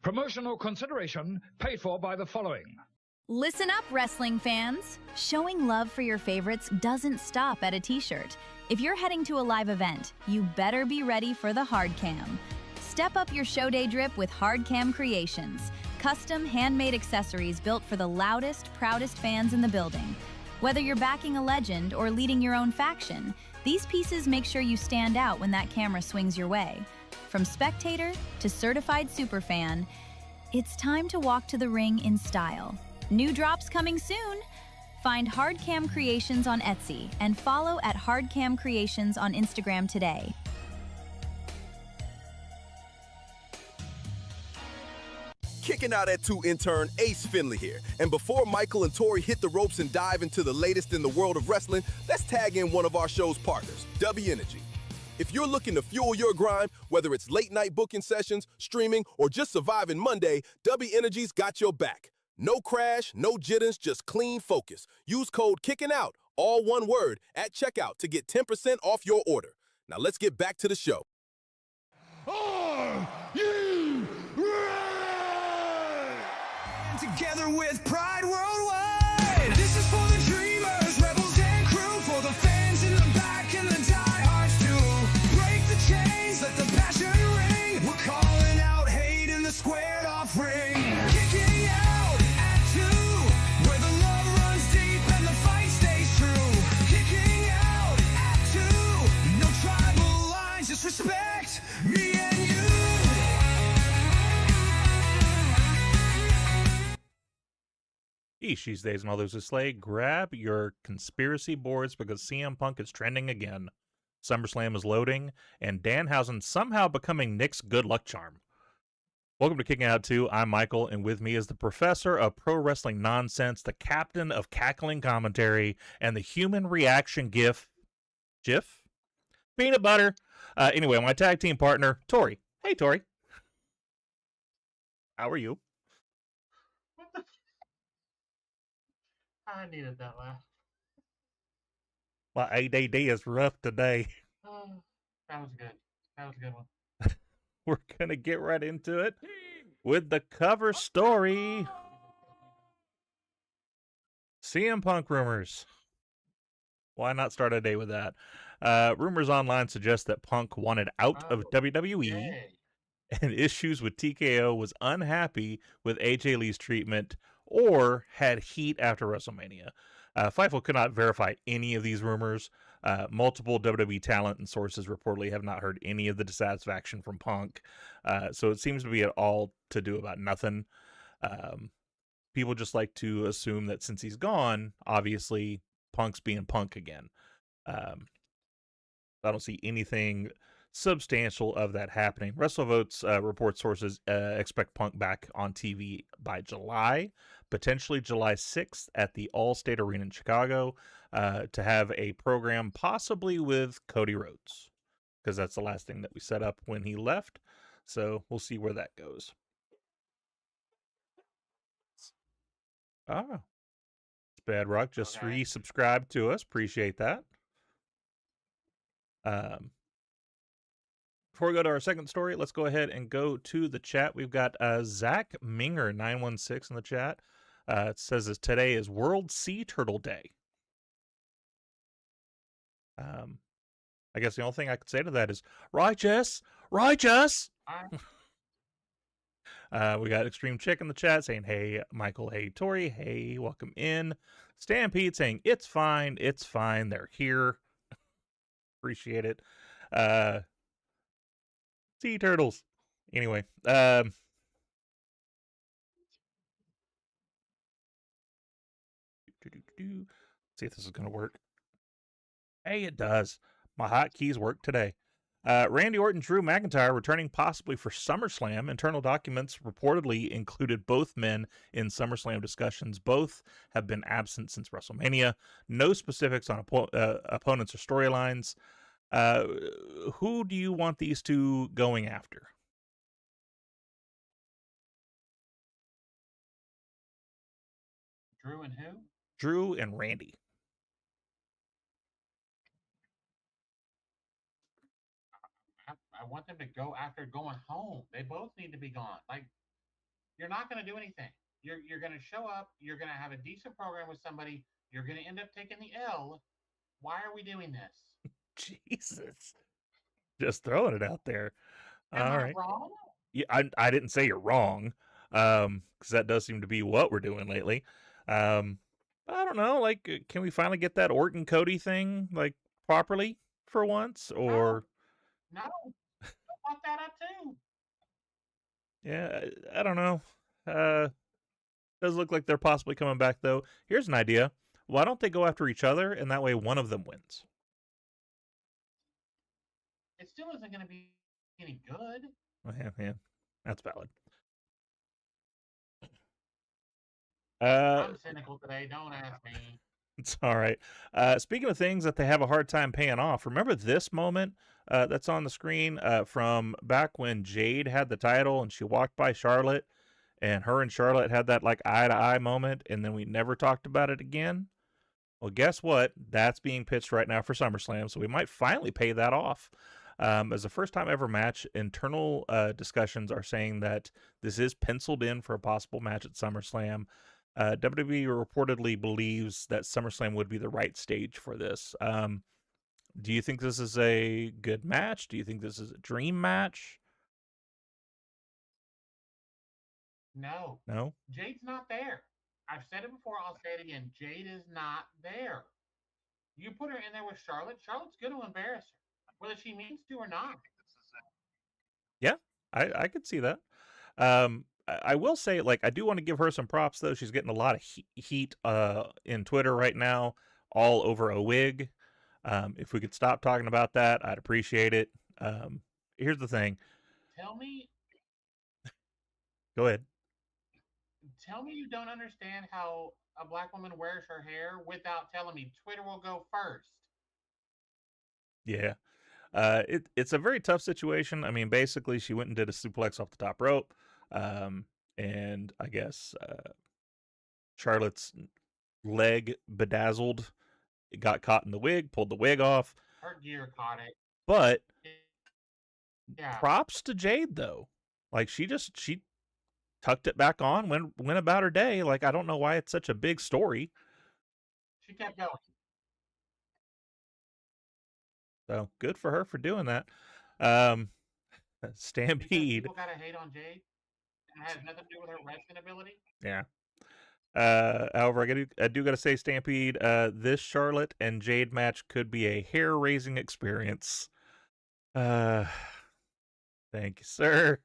Promotional consideration paid for by the following. Listen up, wrestling fans. Showing love for your favorites doesn't stop at a t-shirt. If you're heading to a live event, you better be ready for the hard cam. Step up your show day drip with Hard Cam Creations. Custom handmade accessories built for the loudest, proudest fans in the building. Whether you're backing a legend or leading your own faction, these pieces make sure you stand out when that camera swings your way. From spectator to certified superfan, it's time to walk to the ring in style. New drops coming soon. Find Hard Cam Creations on Etsy and follow at Hard Cam Creations on Instagram today. Kicking out at 2 intern Ace Finley here. And before Michael and Tori hit the ropes and dive into the latest in the world of wrestling, let's tag in one of our show's partners, W Energy. If you're looking to fuel your grind, whether it's late night booking sessions, streaming, or just surviving Monday, W Energy's got your back. No crash, no jitters, just clean focus. Use code KICKINOUT, all one word, at checkout to get 10% off your order. Now let's get back to the show. Are you ready? Together with Pride Worldwide. This is for the dreamers, rebels, and crew. For the fans in the back and the diehards too. Break the chains, let the passion ring. We're calling out hate in the squared off ring. Kicking out at 2, where the love runs deep and the fight stays true. Kicking out at 2, no tribal lines, just respect me and you. Eesh, these days and all those who slay, grab your conspiracy boards because CM Punk is trending again. SummerSlam is loading, and Danhausen somehow becoming Nick's good luck charm. Welcome to Kicking Out 2. I'm Michael, and with me is the professor of pro wrestling nonsense, the captain of cackling commentary, and the human reaction GIF? Peanut butter. Anyway, my tag team partner, Tori. Hey, Tori. How are you? I needed that laugh. My ADD is rough today. That was good. That was a good one. We're going to get right into it with the cover story. CM Punk rumors. Why not start a day with that? Rumors online suggest that Punk wanted out of WWE Yay. and issues with TKO, was unhappy with AJ Lee's treatment, or had heat after WrestleMania. Fightful could not verify any of these rumors. Multiple WWE talent and sources reportedly have not heard any of the dissatisfaction from Punk. So it seems to be at all to do about nothing. People just like to assume that since he's gone, obviously Punk's being Punk again. I don't see anything substantial of that happening. WrestleVotes report sources expect Punk back on TV by July, potentially July 6th at the All-State Arena in Chicago, to have a program possibly with Cody Rhodes, because that's the last thing that we set up when he left. So we'll see where that goes. Bad Rock just resubscribed to us. Appreciate that. Before we go to our second story, let's go ahead and go to the chat. We've got Zach Minger 916 in the chat. It says that today is World Sea Turtle Day. I guess the only thing I could say to that is righteous. We got Extreme Chick in the chat saying, hey, Michael, hey, Tori, hey, welcome in. Stampede saying, it's fine, they're here. Appreciate it. Sea turtles. Anyway, see if this is going to work. Hey, it does. My hotkeys work today. Randy Orton, Drew McIntyre returning possibly for SummerSlam. Internal documents reportedly included both men in SummerSlam discussions. Both have been absent since WrestleMania. No specifics on opponents or storylines. Who do you want these two going after? Drew and who? Drew and Randy. I want them to go after going home. They both need to be gone. Like, You're not going to do anything. You're going to show up. You're going to have a decent program with somebody. You're going to end up taking the L. Why are we doing this? Jesus. Just throwing it out there. Am All I right. wrong? Yeah, I didn't say you're wrong. Because that does seem to be what we're doing lately. I don't know, like, can we finally get that Orton Cody thing, like, properly for once? Or No. Fuck that up too. yeah, I don't know. Does look like they're possibly coming back though. Here's an idea. Why don't they go after each other, and that way one of them wins? It still isn't going to be any good. Yeah, that's valid. I'm cynical today. Don't ask me. It's all right. Speaking of things that they have a hard time paying off, remember this moment that's on the screen from back when Jade had the title and she walked by Charlotte, and her and Charlotte had that like eye-to-eye moment, and then we never talked about it again? Well, guess what? That's being pitched right now for SummerSlam, so we might finally pay that off. As a first-time ever match, internal discussions are saying that this is penciled in for a possible match at SummerSlam. WWE reportedly believes that SummerSlam would be the right stage for this. Do you think this is a good match? Do you think this is a dream match? No. No? Jade's not there. I've said it before. I'll say it again. Jade is not there. You put her in there with Charlotte. Charlotte's going to embarrass her, whether she means to or not. Yeah, I could see that. I will say, like, I do want to give her some props, though. She's getting a lot of heat in Twitter right now, all over a wig. If we could stop talking about that, I'd appreciate it. Here's the thing. Tell me Go ahead. you don't understand how a black woman wears her hair without telling me. Twitter will go first. Yeah. It's a very tough situation. I mean, basically, she went and did a suplex off the top rope. And I guess Charlotte's leg bedazzled. It got caught in the wig, pulled the wig off. Her gear caught it. But Yeah. props to Jade, though. Like, she tucked it back on, went about her day. Like, I don't know why it's such a big story. She kept going. So good for her for doing that. Stampede. People gotta hate on Jade. And it has nothing to do with her wrestling ability. Yeah. However, I do gotta say, Stampede, this Charlotte and Jade match could be a hair-raising experience. Thank you, sir.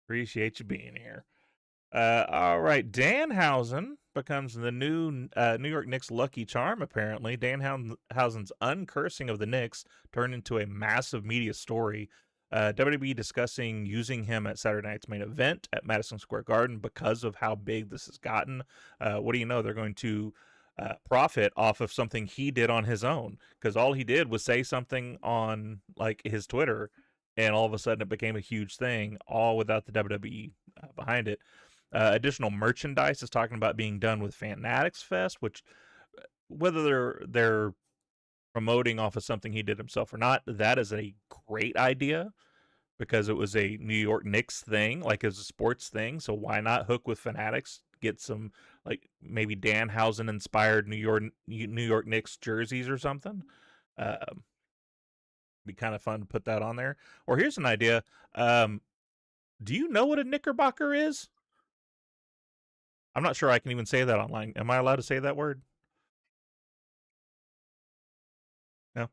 Appreciate you being here. All right, Danhausen becomes the new New York Knicks Lucky Charm, apparently. Danhausen's uncursing of the Knicks turned into a massive media story. WWE discussing using him at Saturday night's main event at Madison Square Garden because of how big this has gotten. What do you know? They're going to profit off of something he did on his own, because all he did was say something on like his Twitter, and all of a sudden it became a huge thing, all without the WWE behind it. Additional merchandise is talking about being done with Fanatics Fest, which whether they're promoting off of something he did himself or not, that is a great idea, because it was a New York Knicks thing, like as a sports thing. So why not hook with Fanatics, get some like maybe Danhausen inspired New York Knicks jerseys or something. Be kind of fun to put that on there. Or here's an idea. Do you know what a knickerbocker is? I'm not sure I can even say that online. Am I allowed to say that word? No.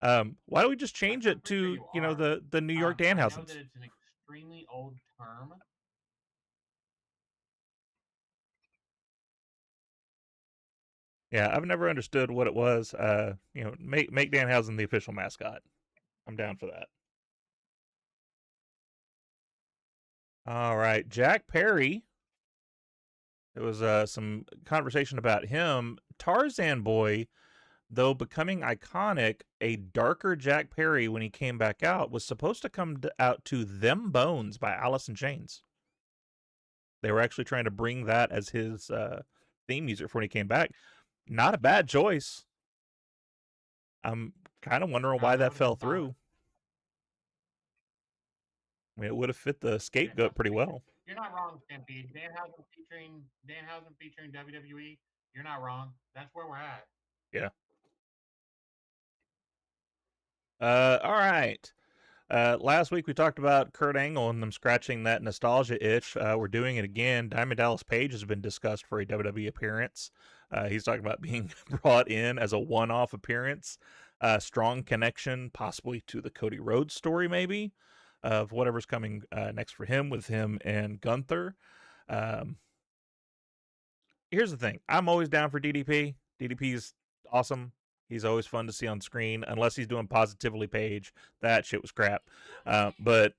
Why don't we just change it to, the New York I know Danhausens? that it's an extremely old term. Yeah, I've never understood what it was. Make Danhausen the official mascot. I'm down for that. All right, Jack Perry. There was some conversation about him. Tarzan Boy, though becoming iconic, a darker Jack Perry when he came back out was supposed to come out to Them Bones by Alice in Chains. They were actually trying to bring that as his theme music for when he came back. Not a bad choice. I'm kind of wondering why that fell through. I mean, it would have fit the scapegoat pretty well. You're not wrong, Stampede. Danhausen featuring WWE. You're not wrong. That's where we're at. Yeah. All right. Last week we talked about Kurt Angle and them scratching that nostalgia itch. We're doing it again. Diamond Dallas Page has been discussed for a WWE appearance. He's talking about being brought in as a one-off appearance. Strong connection, possibly to the Cody Rhodes story, maybe, of whatever's coming next for him with him and Gunther. Here's the thing. I'm always down for DDP. DDP's awesome. He's always fun to see on screen, unless he's doing Positively Page. That shit was crap. But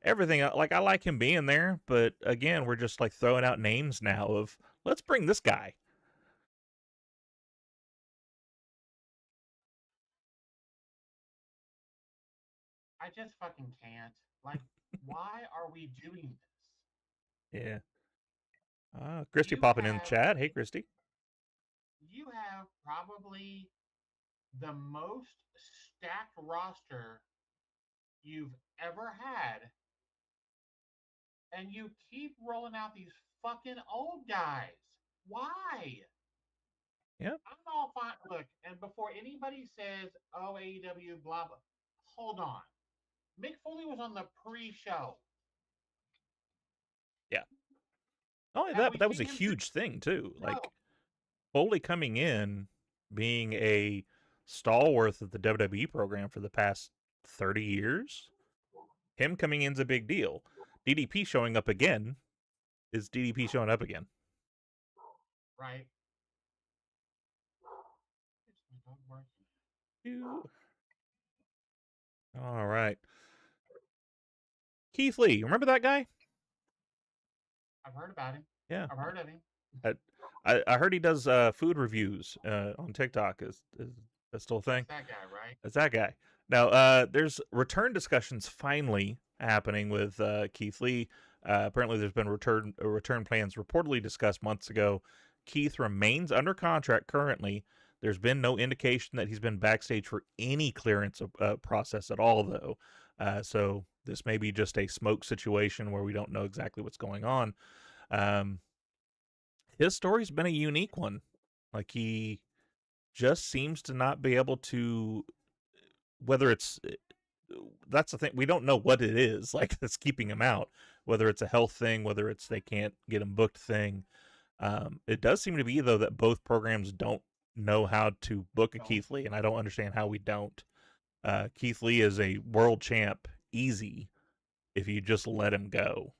everything, like, I like him being there. But again, we're just like throwing out names now of, let's bring this guy. I just fucking can't. Like, why are we doing this? Yeah. Christy popping in the chat. Hey, Christy. You have probably the most stacked roster you've ever had, and you keep rolling out these fucking old guys. Why? Yeah. I'm all fine. Look, and before anybody says, oh, AEW, blah, blah, hold on. Mick Foley was on the pre-show. Yeah. Oh, that was a huge thing, too. No. Like, Foley coming in, being a stalwart of the WWE program for the past 30 years, him coming in is a big deal. DDP showing up again is DDP showing up again. Right. All right. Keith Lee, remember that guy? I've heard about him. Yeah. I've heard of him. I heard he does food reviews on TikTok. Is that still a thing? That's that guy, right? That's that guy. Now, there's return discussions finally happening with Keith Lee. Apparently, there's been return plans reportedly discussed months ago. Keith remains under contract currently. There's been no indication that he's been backstage for any clearance process at all, though. So this may be just a smoke situation where we don't know exactly what's going on. His story's been a unique one. Like, he just seems to not be able to, whether it's, that's the thing, we don't know what it is, like, that's keeping him out, whether it's a health thing, whether it's they can't get him booked thing. It does seem to be, though, that both programs don't know how to book a Keith Lee, and I don't understand how we don't. Keith Lee is a world champ, easy, if you just let him go.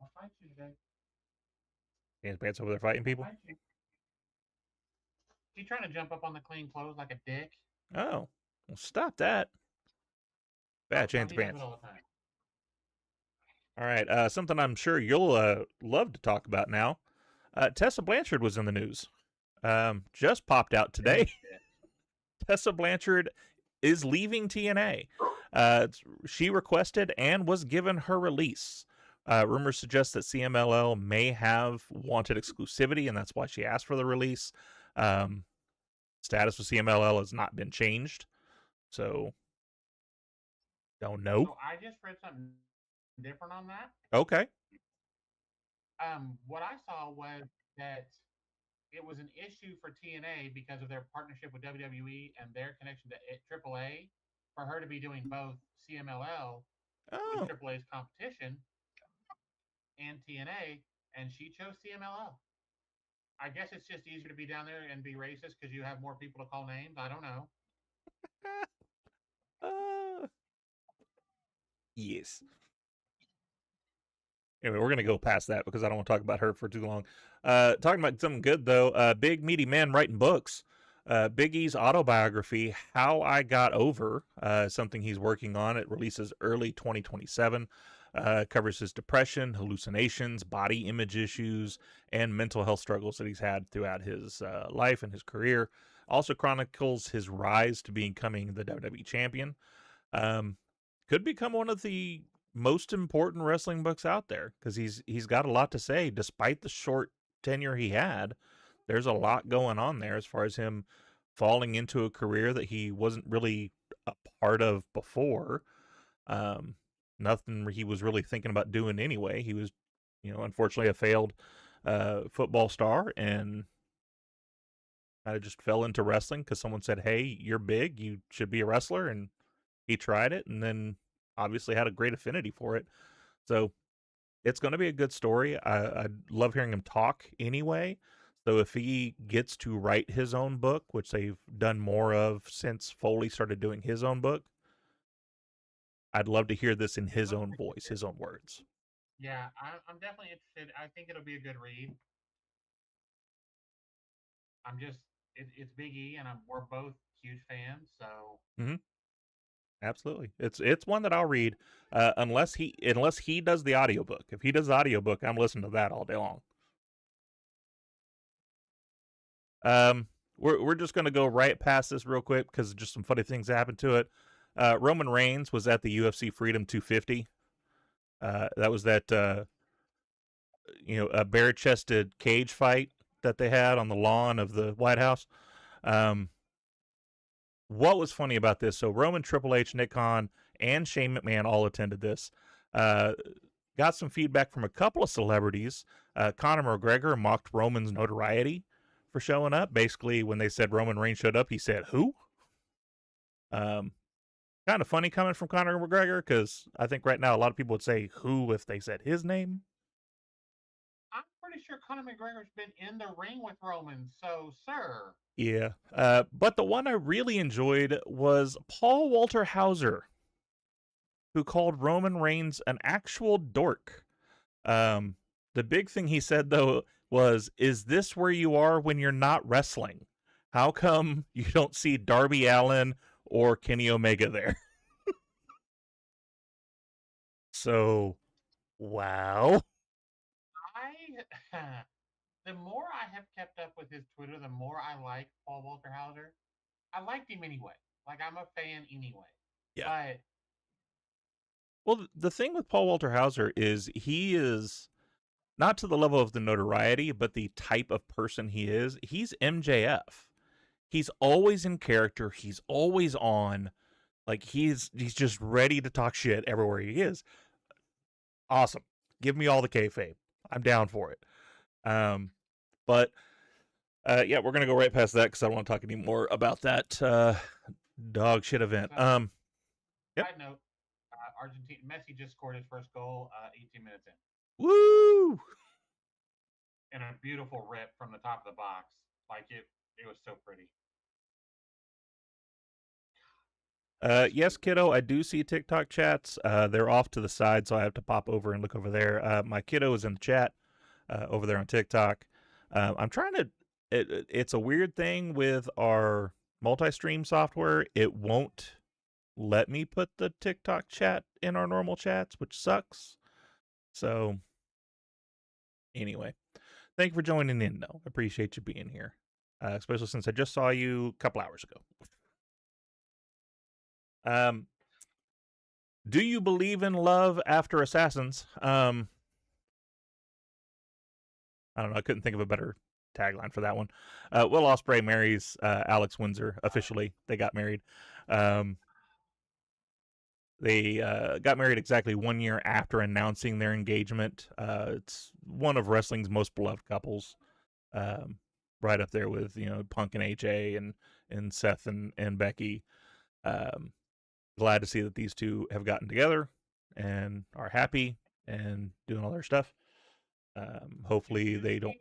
I'll fight you today. His pants over there fighting people? He's trying to jump up on the clean clothes like a dick. Oh, well, stop that. Bad chance pants. All right, something I'm sure you'll love to talk about now. Tessa Blanchard was in the news. Just popped out today. Tessa Blanchard is leaving TNA. She requested and was given her release. Rumors suggest that CMLL may have wanted exclusivity, and that's why she asked for the release. Status with CMLL has not been changed, so don't know. So I just read something different on that. Okay. What I saw was that it was an issue for TNA because of their partnership with WWE and their connection to AAA, for her to be doing both CMLL, which is AAA's competition, and TNA, and she chose CMLL. I guess it's just easier to be down there and be racist because you have more people to call names. I don't know. Yes. Anyway, we're going to go past that because I don't want to talk about her for too long. Talking about something good, though. Big, meaty man writing books. Big E's autobiography, How I Got Over, something he's working on. It releases early 2027. Covers his depression, hallucinations, body image issues, and mental health struggles that he's had throughout his life and his career. Also chronicles his rise to becoming the WWE champion. Could become one of the most important wrestling books out there because he's got a lot to say. Despite the short tenure he had, there's a lot going on there as far as him falling into a career that he wasn't really a part of before. Nothing he was really thinking about doing anyway. He was, unfortunately a failed football star, and I just fell into wrestling because someone said, "Hey, you're big. You should be a wrestler." And he tried it, and then obviously had a great affinity for it. So it's going to be a good story. I love hearing him talk anyway. So if he gets to write his own book, which they've done more of since Foley started doing his own book, I'd love to hear this in his own voice, his own words. Yeah, I'm definitely interested. I think it'll be a good read. It's Big E, and we're both huge fans, so. Mm-hmm. Absolutely, it's one that I'll read, unless he does the audiobook. If he does the audiobook, I'm listening to that all day long. We're just gonna go right past this real quick because just some funny things happened to it. Roman Reigns was at the UFC Freedom 250. That was that a bare-chested cage fight that they had on the lawn of the White House. What was funny about this? So Roman, Triple H, Nick Khan, and Shane McMahon all attended this. Got some feedback from a couple of celebrities. Conor McGregor mocked Roman's notoriety for showing up. Basically, when they said Roman Reigns showed up, he said, "Who?" Kind of funny coming from Conor McGregor, because I think right now a lot of people would say "who" if they said his name. I'm pretty sure Conor McGregor's been in the ring with Roman, so sir. Yeah, but the one I really enjoyed was Paul Walter Hauser, who called Roman Reigns an actual dork. The big thing he said, though, was, "Is this where you are when you're not wrestling? How come you don't see Darby Allin or Kenny Omega there?" So, wow. The more I have kept up with his Twitter, the more I like Paul Walter Hauser. I liked him anyway. Like, I'm a fan anyway. Yeah. But Well, the thing with Paul Walter Hauser is he is not to the level of the notoriety, but the type of person he is. He's MJF. He's always in character. He's always on. Like, he's just ready to talk shit everywhere he is. Awesome. Give me all the kayfabe. I'm down for it. But yeah, we're gonna go right past that because I don't want to talk anymore about that dog shit event. Yep. Side note, Argentina Messi just scored his first goal 18 minutes in. Woo! And a beautiful rip from the top of the box. Like, it was so pretty. Yes, kiddo, I do see TikTok chats. They're off to the side, so I have to pop over and look over there. My kiddo is in the chat over there on TikTok. I'm trying to. It's a weird thing with our multi-stream software. It won't let me put the TikTok chat in our normal chats, which sucks. So, anyway, thank you for joining in, though. I appreciate you being here, especially since I just saw you a couple hours ago. Do you believe in love after Assassins? I don't know. I couldn't think of a better tagline for that one. Will Ospreay marries Alex Windsor officially. They got married. They got married exactly 1 year after announcing their engagement. It's one of wrestling's most beloved couples. Right up there with Punk and AJ and Seth and Becky. Glad to see that these two have gotten together and are happy and doing all their stuff. Hopefully they don't.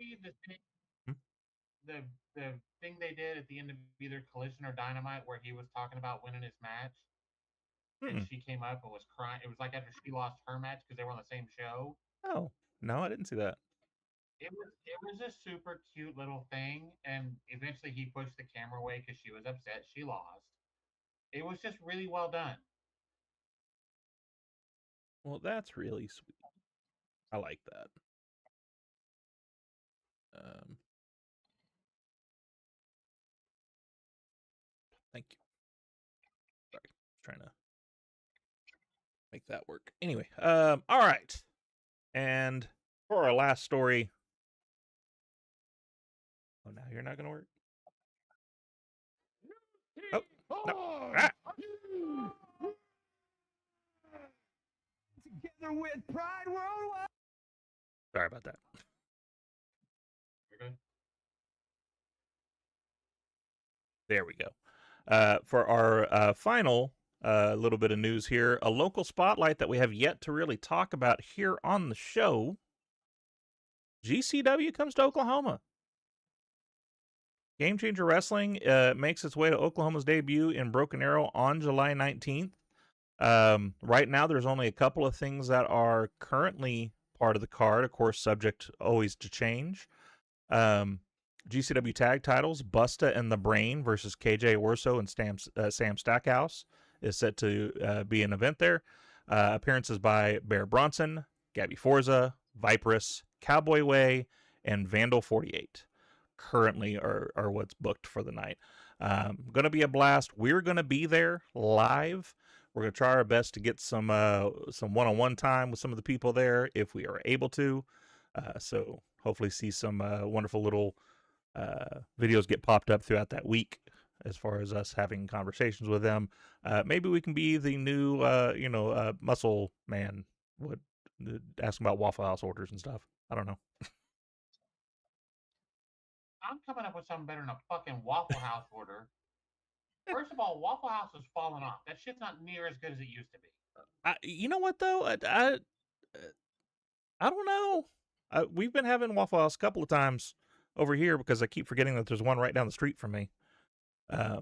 The thing they did at the end of either Collision or Dynamite, where he was talking about winning his match, and she came up and was crying. It was like after she lost her match because they were on the same show. Oh no, I didn't see that. It was a super cute little thing, and eventually he pushed the camera away because she was upset she lost. It was just really well done. Well, that's really sweet. I like that. Thank you. Sorry, trying to make that work. Anyway, all right. And for our last story. Oh, now you're not going to work? Oh, no. Ah. Together with Pride Worldwide. Sorry about that. You're good. There we go. For our final little bit of news here, a local spotlight that we have yet to really talk about here on the show. GCW comes to Oklahoma. Game Changer Wrestling makes its way to Oklahoma's debut in Broken Arrow on July 19th. Right now, there's only a couple of things that are currently part of the card, of course, subject always to change. GCW tag titles, Busta and the Brain versus KJ Orso and Sam Stackhouse is set to be an event there. Appearances by Bear Bronson, Gabby Forza, Viperous, Cowboy Way, and Vandal 48 currently are what's booked for the night. Going to be a blast. We're going to be there live. We're going to try our best to get some one-on-one time with some of the people there if we are able to. So hopefully see some wonderful little videos get popped up throughout that week as far as us having conversations with them. Maybe we can be the new, muscle man. Ask them about Waffle House orders and stuff. I don't know. I'm coming up with something better than a fucking Waffle House order. First of all, Waffle House has fallen off. That shit's not near as good as it used to be. You know what though? I don't know. We've been having Waffle House a couple of times over here because I keep forgetting that there's one right down the street from me. So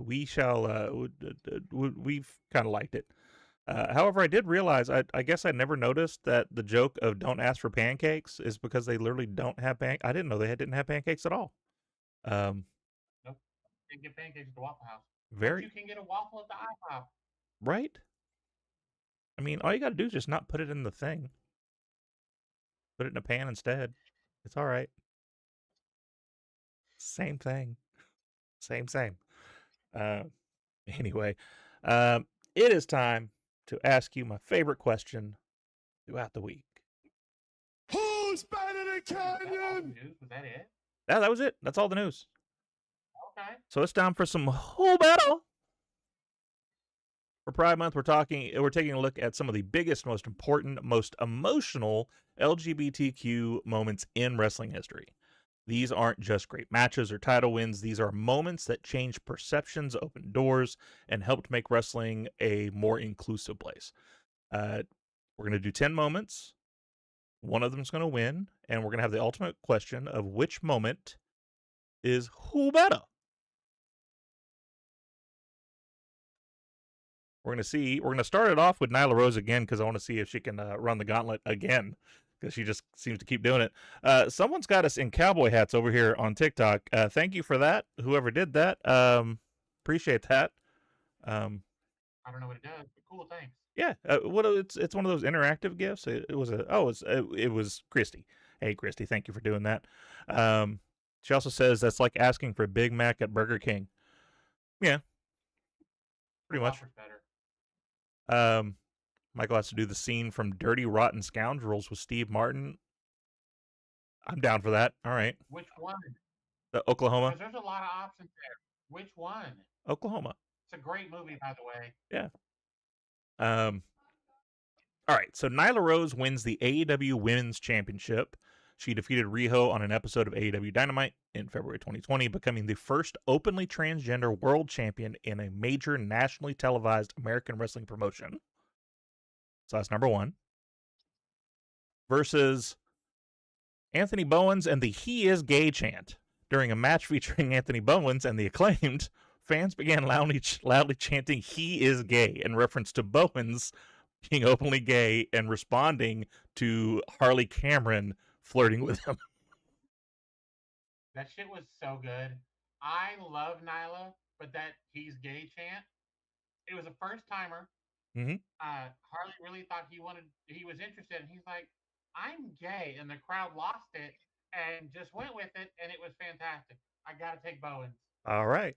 we shall. We've kind of liked it. However, I did realize, I guess I never noticed that the joke of "don't ask for pancakes" is because they literally don't have I didn't know they didn't have pancakes at all. Nope. You can get pancakes at the Waffle House. But you can get a waffle at the IHOP. Right? I mean, all you got to do is just not put it in the thing. Put it in a pan instead. It's all right. Same thing. Same. Anyway, it is time to ask you my favorite question throughout the week. Who's better than Canyon? Was that it? Yeah, that was it. That's all the news. Okay. So it's time for some Who Better. For Pride Month, we're taking a look at some of the biggest, most important, most emotional LGBTQ moments in wrestling history. These aren't just great matches or title wins. These are moments that changed perceptions, opened doors, and helped make wrestling a more inclusive place. We're going to do 10 moments. One of them is going to win, and we're going to have the ultimate question of which moment is who better. We're going to start it off with Nyla Rose again because I want to see if she can run the gauntlet again because she just seems to keep doing it. Someone's got us in cowboy hats over here on TikTok. Thank you for that. Whoever did that. Appreciate that. I don't know what it does, but cool, thanks. Yeah. It's one of those interactive gifts. It was Christy. Hey, Christy, thank you for doing that. She also says that's like asking for Big Mac at Burger King. Yeah. Pretty much. Better. Michael has to do the scene from Dirty Rotten Scoundrels with Steve Martin. I'm down for that. All right. Which one? The Oklahoma. Because there's a lot of options there. Which one? Oklahoma. It's a great movie, by the way. Yeah. All right. So Nyla Rose wins the AEW Women's Championship. She defeated Riho on an episode of AEW Dynamite in February 2020, becoming the first openly transgender world champion in a major nationally televised American wrestling promotion. So that's number one. Versus Anthony Bowens and the "He is gay" chant. During a match featuring Anthony Bowens and the Acclaimed, fans began loudly chanting "He is gay" in reference to Bowens being openly gay and responding to Harley Cameron flirting with him. That shit was so good. I love Nyla, but that "He's gay" chant, it was a first timer. Mm-hmm. Harley really thought he was interested, and he's like, "I'm gay," and the crowd lost it and just went with it, and it was fantastic. I gotta take Bowens. All right.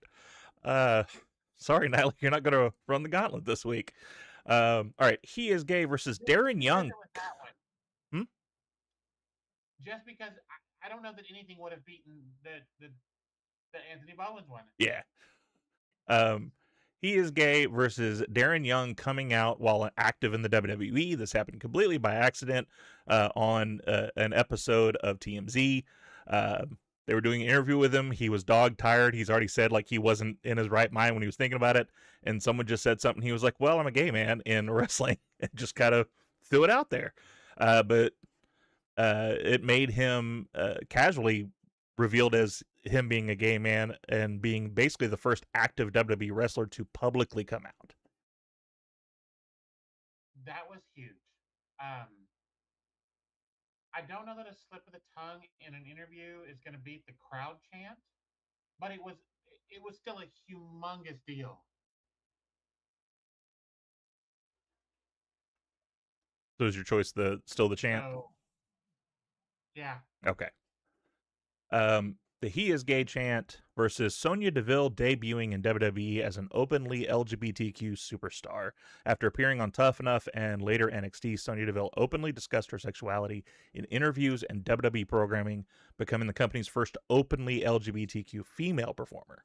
Sorry, Nyla, you're not gonna run the gauntlet this week. All right, "He is gay" versus Darren Young. Just because I don't know that anything would have beaten the Anthony Bowens one. Yeah. He is Gay versus Darren Young coming out while active in the WWE. This happened completely by accident on an episode of TMZ. They were doing an interview with him. He was dog tired. He's already said like he wasn't in his right mind when he was thinking about it. And someone just said something. He was like, well, I'm a gay man in wrestling. And just kind of threw it out there. But it made him casually revealed as him being a gay man and being basically the first active WWE wrestler to publicly come out. That was huge. I don't know that a slip of the tongue in an interview is going to beat the crowd chant, but it was still a humongous deal. So is your choice still the chant? So, yeah. Okay. The He Is Gay chant versus Sonya Deville debuting in WWE as an openly LGBTQ superstar. After appearing on Tough Enough and later NXT, Sonya Deville openly discussed her sexuality in interviews and WWE programming, becoming the company's first openly LGBTQ female performer.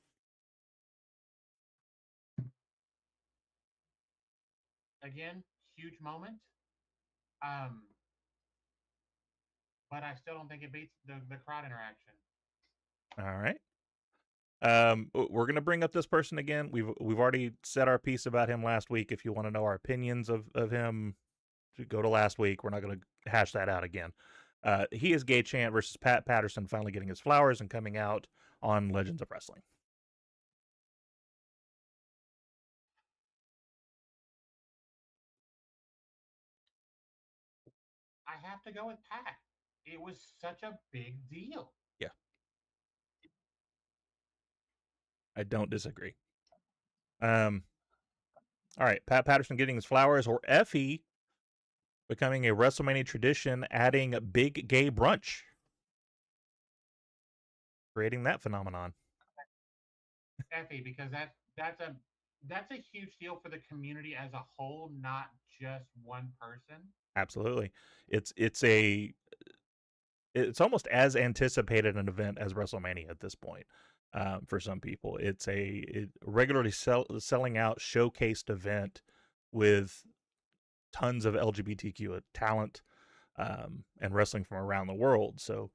Again, huge moment. But I still don't think it beats the crowd interaction. All right. We're gonna bring up this person again. We've already said our piece about him last week. If you want to know our opinions of him, go to last week. We're not gonna hash that out again. He Is Gay chant versus Pat Patterson finally getting his flowers and coming out on Legends of Wrestling. I have to go with Pat. It was such a big deal. Yeah. I don't disagree. All right, Pat Patterson getting his flowers, or Effie becoming a WrestleMania tradition, adding big gay brunch, creating that phenomenon. Effie, because that's a huge deal for the community as a whole, not just one person. Absolutely, it's almost as anticipated an event as WrestleMania at this point. For some people, it's a regularly selling out, showcased event with tons of LGBTQ talent and wrestling from around the world. So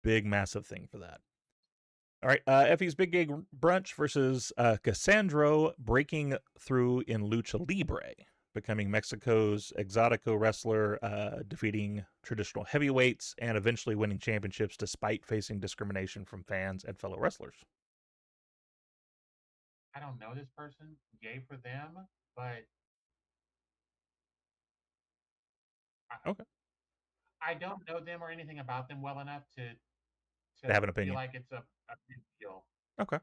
big, massive thing for that. All right, Effie's Big Gay Brunch versus Cassandro breaking through in Lucha Libre, becoming Mexico's exotico wrestler, defeating traditional heavyweights, and eventually winning championships despite facing discrimination from fans and fellow wrestlers. I don't know this person, yay for them, but Okay. I don't know them or anything about them well enough to have an opinion. feel like it's a big deal. Okay.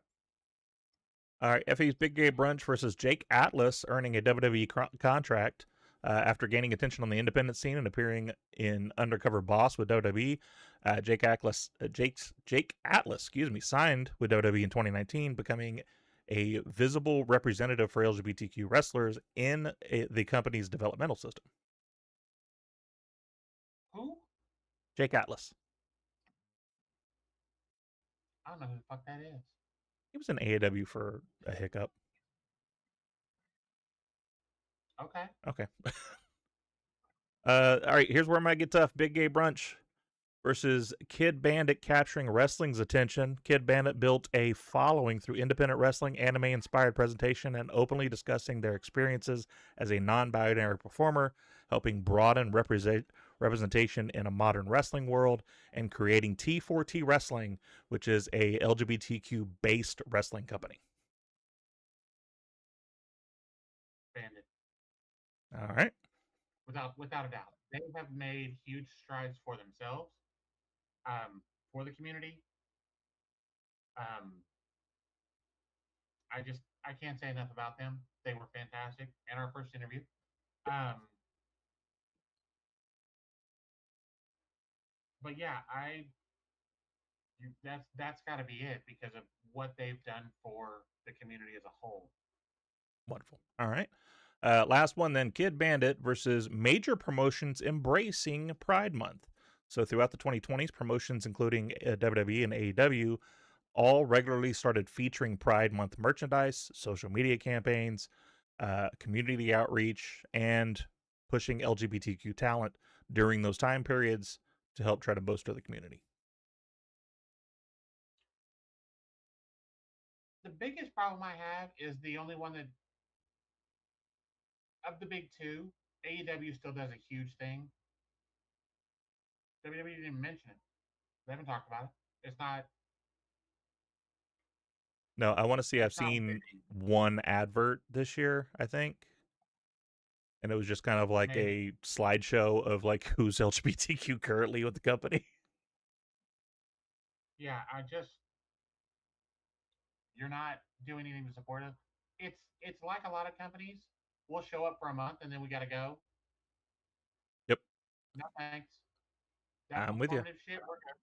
All right, Effie's Big Gay Brunch versus Jake Atlas, earning a WWE contract after gaining attention on the independent scene and appearing in Undercover Boss with WWE. Jake Atlas, signed with WWE in 2019, becoming a visible representative for LGBTQ wrestlers in the company's developmental system. Who? Jake Atlas. I don't know who the fuck that is. He was in AEW for a hiccup. Okay. Okay. All right, here's where it might get tough. Big Gay Brunch versus Kid Bandit capturing wrestling's attention. Kid Bandit built a following through independent wrestling, anime-inspired presentation, and openly discussing their experiences as a non-binary performer, helping broaden representation in a modern wrestling world, and creating T4T Wrestling, which is a LGBTQ-based wrestling company. Bandit. All right. Without a doubt. They have made huge strides for themselves, for the community. I can't say enough about them. They were fantastic in our first interview. But yeah, that's got to be it because of what they've done for the community as a whole. Wonderful. All right. Last one then, Kid Bandit versus major promotions embracing Pride Month. So throughout the 2020s, promotions including WWE and AEW all regularly started featuring Pride Month merchandise, social media campaigns, community outreach, and pushing LGBTQ talent during those time periods to help try to bolster the community. The biggest problem I have is the only one that, of the big two, AEW still does a huge thing. WWE didn't even mention it. They haven't talked about it. It's not. No, I want to see. I've It's not seen winning. one advert this year, I think, and it was just kind of like Maybe. a slideshow of like who's LGBTQ currently with the company. Yeah, you're not doing anything to support it. It's like a lot of companies. We'll show up for a month and then we got to go. Yep, No thanks. That I'm with you. performative shit. We're good.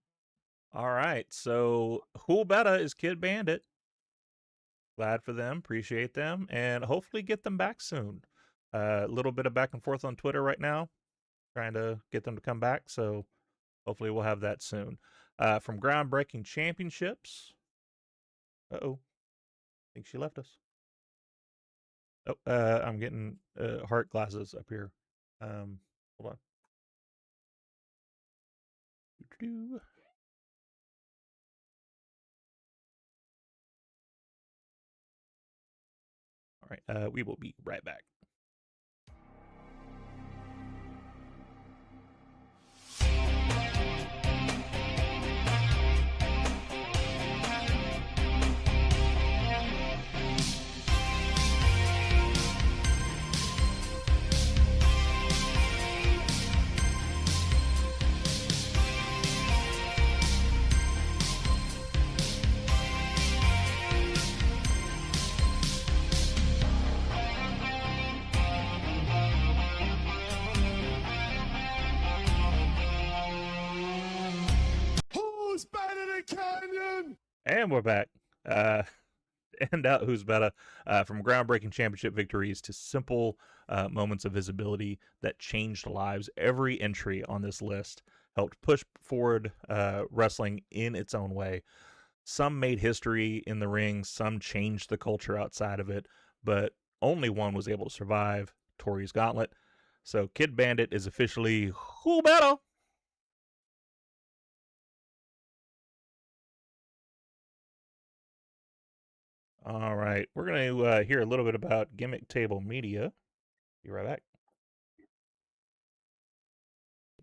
All right, so who better is Kid Bandit? Glad for them, appreciate them, and hopefully get them back soon. A little bit of back and forth on Twitter right now, trying to get them to come back. So hopefully we'll have that soon. From Groundbreaking Championships. Uh-oh. I think she left us. Oh, I'm getting heart glasses up here. Hold on. Doo-doo-doo. All right, we will be right back. Who's better than Canyon? And we're back. And out who's better, from groundbreaking championship victories to simple moments of visibility that changed lives. Every entry on this list helped push forward wrestling in its own way. Some made history in the ring, some changed the culture outside of it, but only one was able to survive, Tori's Gauntlet. So Kid Bandit is officially who better. All right, we're going to hear a little bit about Gimmick Table Media. Be right back.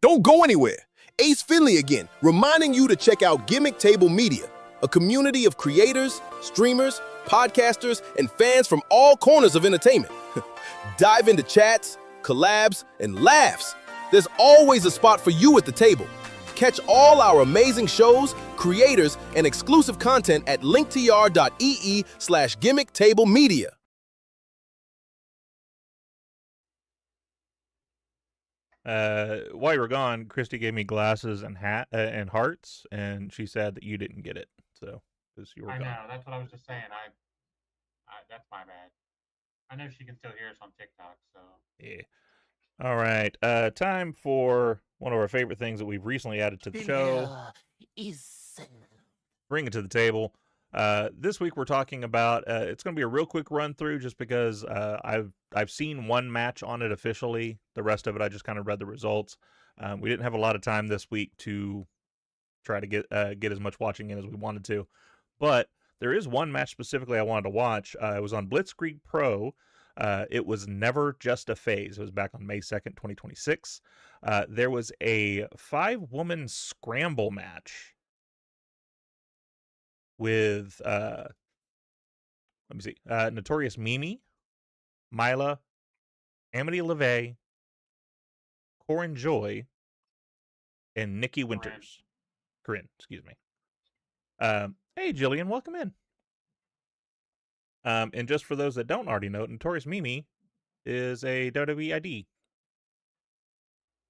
Don't go anywhere. Ace Finley again, reminding you to check out Gimmick Table Media, a community of creators, streamers, podcasters, and fans from all corners of entertainment. Dive into chats, collabs, and laughs. There's always a spot for you at the table. Catch all our amazing shows, creators, and exclusive content at linktr.ee/gimmicktablemedia. While you were gone, Christy gave me glasses and hat and hearts, and she said that you didn't get it. So, because you were I gone. know. That's what I was just saying. That's my bad. I know she can still hear us on TikTok. So Yeah. All right. Time for one of our favorite things that we've recently added to the show. Bring it to the table. This week we're talking about. It's going to be a real quick run through, just because I've seen one match on it officially. The rest of it I just kind of read the results. We didn't have a lot of time this week to try to get as much watching in as we wanted to, but there is one match specifically I wanted to watch. It was on Blitzkrieg Pro. It was Never Just a Phase. It was back on May 2nd, 2026. There was a 5-woman scramble match with, let me see, Notorious Mimi, Mila, Amity LeVay, Corin Joy, and Nikki Winters. Corinne, excuse me. Hey, Jillian, welcome in. And just for those that don't already know, Notorious Mimi is a WWE ID.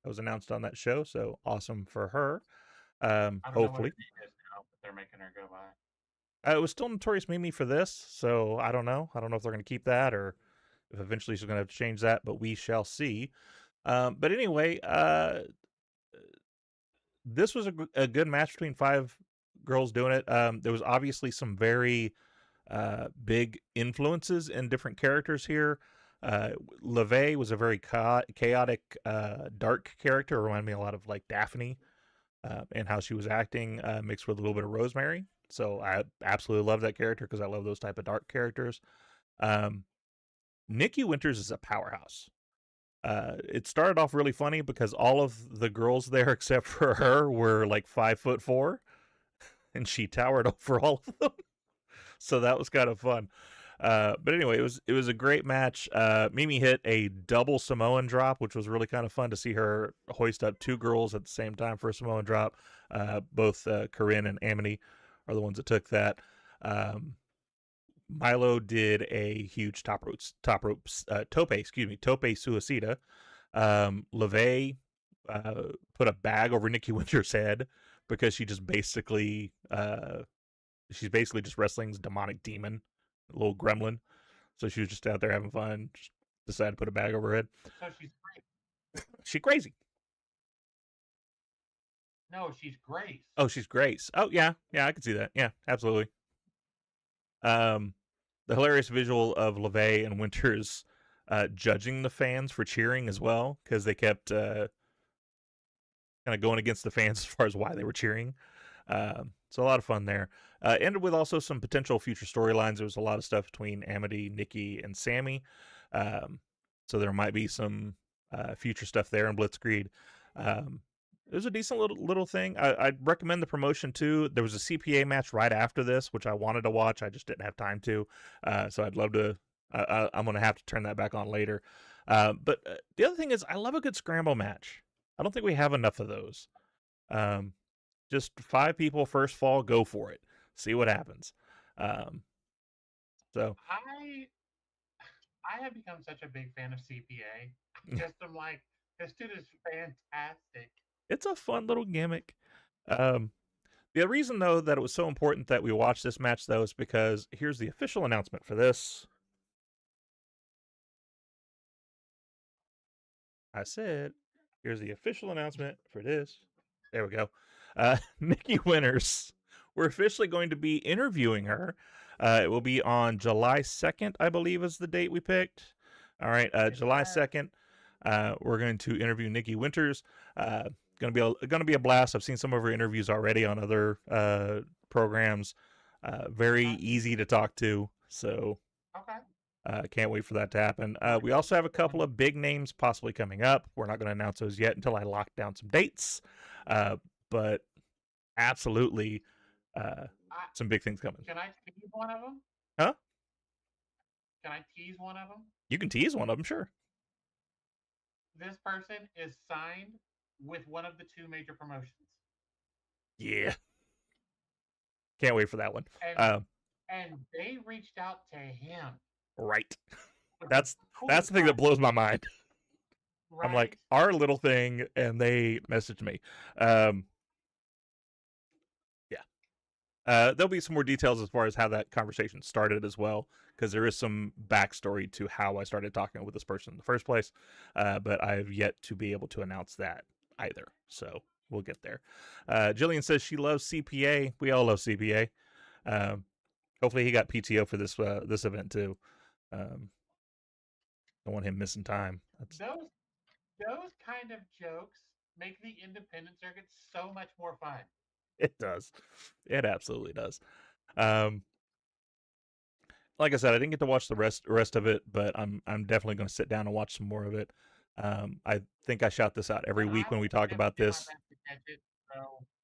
That was announced on that show, so awesome for her. I don't Hopefully. know what her name is now, but they're making her go by. It was still Notorious Mimi for this, so I don't know. I don't know if they're going to keep that or if eventually she's going to have to change that, but we shall see. But anyway, this was a good match between 5 girls doing it. There was obviously some very big influences in different characters here. LeVay was a very chaotic, dark character. It reminded me a lot of like Daphne and how she was acting, mixed with a little bit of Rosemary. So I absolutely love that character because I love those type of dark characters. Nikki Winters is a powerhouse. It started off really funny because all of the girls there except for her were like 5'4", and she towered over all of them. So that was kind of fun. But anyway, it was a great match. Mimi hit a double Samoan drop, which was really kind of fun to see her hoist up two girls at the same time for a Samoan drop. Both Corinne and Amity are the ones that took that. Milo did a huge tope suicida. LeVay put a bag over Nikki Winter's head because she just basically she's basically just wrestling's demonic demon, a little gremlin. So she was just out there having fun. Just decided to put a bag over her head. So she's great. She crazy. No, she's Grace. Oh, she's Grace. Oh yeah, I can see that. Yeah, absolutely. The hilarious visual of LeVay and Winters judging the fans for cheering as well, because they kept kind of going against the fans as far as why they were cheering. So a lot of fun there. Ended with also some potential future storylines. There was a lot of stuff between Amity, Nikki, and Sami. So there might be some future stuff there in Blitzkrieg. It was a decent little thing. I'd recommend the promotion too. There was a CPA match right after this, which I wanted to watch. I just didn't have time to. So I'd love to. I'm going to have to turn that back on later. But the other thing is, I love a good scramble match. I don't think we have enough of those. Just 5 people, first fall, go for it. See what happens. So I have become such a big fan of CPA. I'm like, this dude is fantastic. It's a fun little gimmick. The reason, though, that it was so important that we watch this match, though, is because here's the official announcement for this. I said, here's the official announcement for this. There we go. Nikki Winters. We're officially going to be interviewing her. It will be on July 2nd, I believe is the date we picked. All right, July 2nd. We're going to interview Nikki Winters. Going to be a blast. I've seen some of her interviews already on other programs. Very easy to talk to. So can't wait for that to happen. We also have a couple of big names possibly coming up. We're not going to announce those yet until I lock down some dates. But absolutely some big things coming. Can I tease one of them? Huh? Can I tease one of them? You can tease one of them, sure. This person is signed with one of the 2 major promotions. Yeah. Can't wait for that one. And they reached out to him. Right. That's the thing that blows my mind. Right? I'm like, our little thing, and they messaged me. There'll be some more details as far as how that conversation started as well, because there is some backstory to how I started talking with this person in the first place, but I have yet to be able to announce that either, so we'll get there. Jillian says she loves CPA. We all love CPA. Hopefully he got PTO for this event too. Don't want him missing time. Those kind of jokes make the independent circuit so much more fun. It does. It absolutely does. Like I said, I didn't get to watch the rest of it, but I'm definitely going to sit down and watch some more of it. I think I shout this out every week when we talk about this.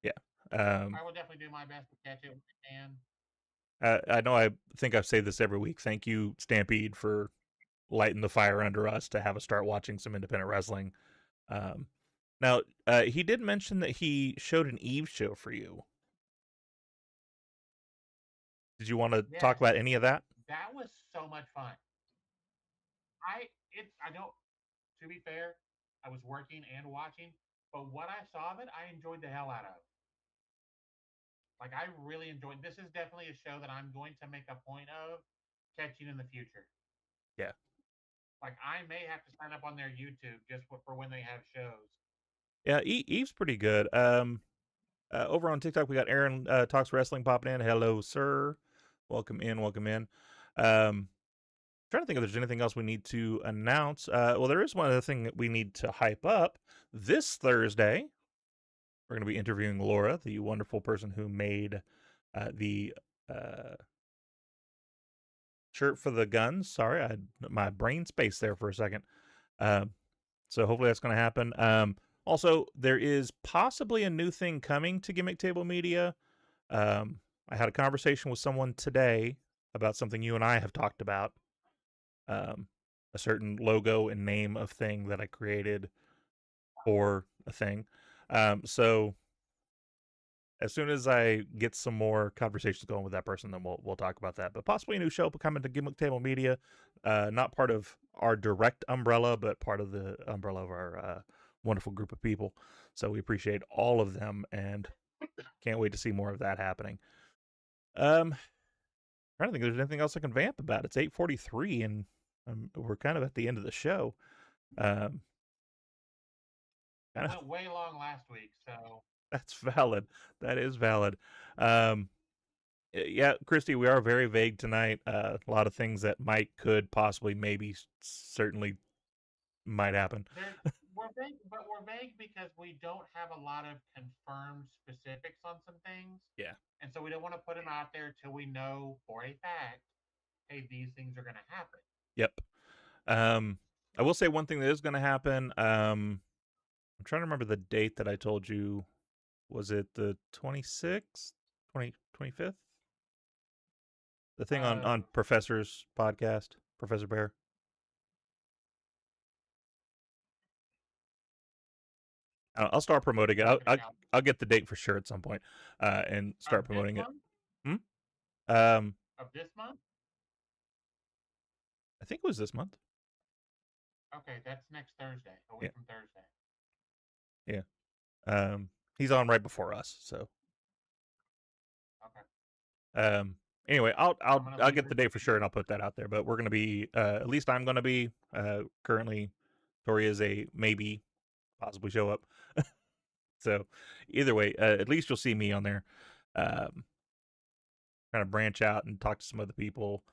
Yeah. I will definitely do my best to catch it when I can. I know I think I've said this every week. Thank you, Stampede, for lighting the fire under us to have us start watching some independent wrestling. Now, he did mention that he showed an Eve show for you. Did you want to talk about any of that? That was so much fun. To be fair, I was working and watching, but what I saw of it, I enjoyed the hell out of. Like, I really enjoyed. This is definitely a show that I'm going to make a point of catching in the future. Yeah. Like, I may have to sign up on their YouTube just for when they have shows. Yeah, Eve's pretty good. Over on TikTok, we got Aaron Talks Wrestling popping in. Hello, sir. Welcome in. Welcome in. Trying to think if there's anything else we need to announce. Well, there is one other thing that we need to hype up. This Thursday, we're going to be interviewing Laura, the wonderful person who made the shirt for the guns. Sorry, I had my brain space there for a second. So hopefully that's going to happen. Also, there is possibly a new thing coming to Gimmick Table Media. I had a conversation with someone today about something you and I have talked about. A certain logo and name of thing that I created for a thing. So as soon as I get some more conversations going with that person, then we'll talk about that. But possibly a new show coming to Gimmick Table Media. Not part of our direct umbrella, but part of the umbrella of our wonderful group of people. So we appreciate all of them and can't wait to see more of that happening. I don't think there's anything else I can vamp about. It's 8:43 and we're kind of at the end of the show. Went way long last week, so that's valid. That is valid. Yeah, Christy, we are very vague tonight. A lot of things that might, could, possibly, maybe, certainly might happen. We're vague, but we're vague because we don't have a lot of confirmed specifics on some things. Yeah. And so we don't want to put them out there till we know for a fact, hey, these things are going to happen. Yep. I will say one thing that is going to happen. I'm trying to remember the date that I told you. Was it the 26th? 25th? The thing on Professor's podcast, Professor Bear? I'll start promoting it. I'll get the date for sure at some point, and start promoting it. Of this month? I think it was this month. Okay, that's next Thursday. A week from Thursday. Yeah. He's on right before us, so. Okay. Anyway, I'll get the date for sure and I'll put that out there. But we're gonna be at least I'm gonna be currently. Tori is a maybe, possibly show up. So either way, at least you'll see me on there. Kind of branch out and talk to some other people.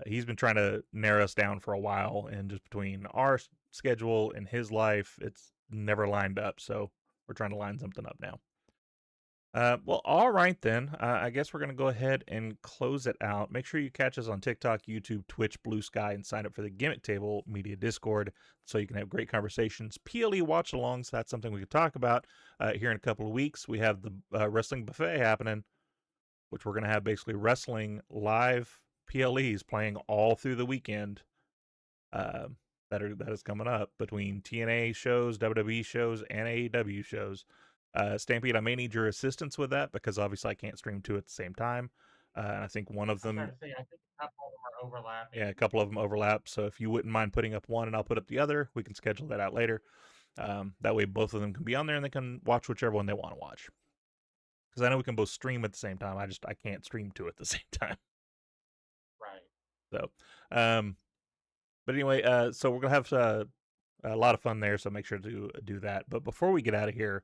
He's been trying to narrow us down for a while, and just between our schedule and his life, it's never lined up. So we're trying to line something up now. Well, all right then. I guess we're going to go ahead and close it out. Make sure you catch us on TikTok, YouTube, Twitch, Blue Sky, and sign up for the Gimmick Table Media Discord so you can have great conversations. PLE watch-alongs, so that's something we could talk about here in a couple of weeks. We have the Wrestling Buffet happening, which we're going to have basically wrestling live PLEs playing all through the weekend. That is coming up between TNA shows, WWE shows, and AEW shows. Stampede, I may need your assistance with that because obviously I can't stream two at the same time. And I think one of them. I think a couple of them are overlapping. Yeah, a couple of them overlap. So if you wouldn't mind putting up one and I'll put up the other, we can schedule that out later. That way both of them can be on there and they can watch whichever one they want to watch. Because I know we can both stream at the same time. I can't stream two at the same time. Right. So, but anyway, so we're gonna have a lot of fun there. So make sure to do that. But before we get out of here.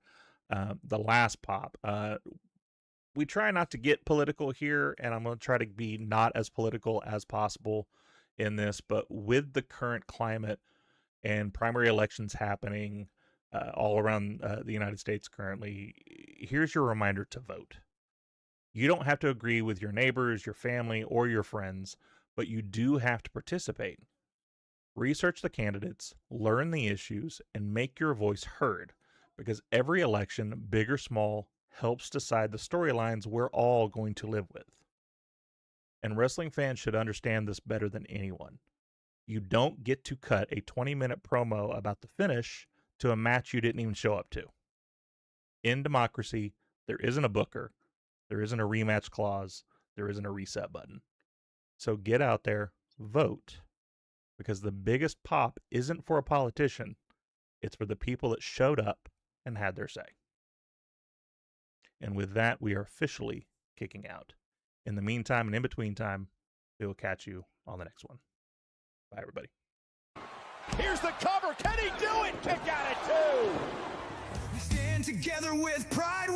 The last pop. We try not to get political here, and I'm going to try to be not as political as possible in this, but with the current climate and primary elections happening all around the United States currently, here's your reminder to vote. You don't have to agree with your neighbors, your family, or your friends, but you do have to participate. Research the candidates, learn the issues, and make your voice heard. Because every election, big or small, helps decide the storylines we're all going to live with. And wrestling fans should understand this better than anyone. You don't get to cut a 20-minute promo about the finish to a match you didn't even show up to. In democracy, there isn't a booker, there isn't a rematch clause, there isn't a reset button. So get out there, vote. Because the biggest pop isn't for a politician, it's for the people that showed up and had their say. And with that, we are officially kicking out. In the meantime and in between time, we will catch you on the next one. Bye, everybody. Here's the cover. Can he do it? Kick out at 2. We stand together with pride.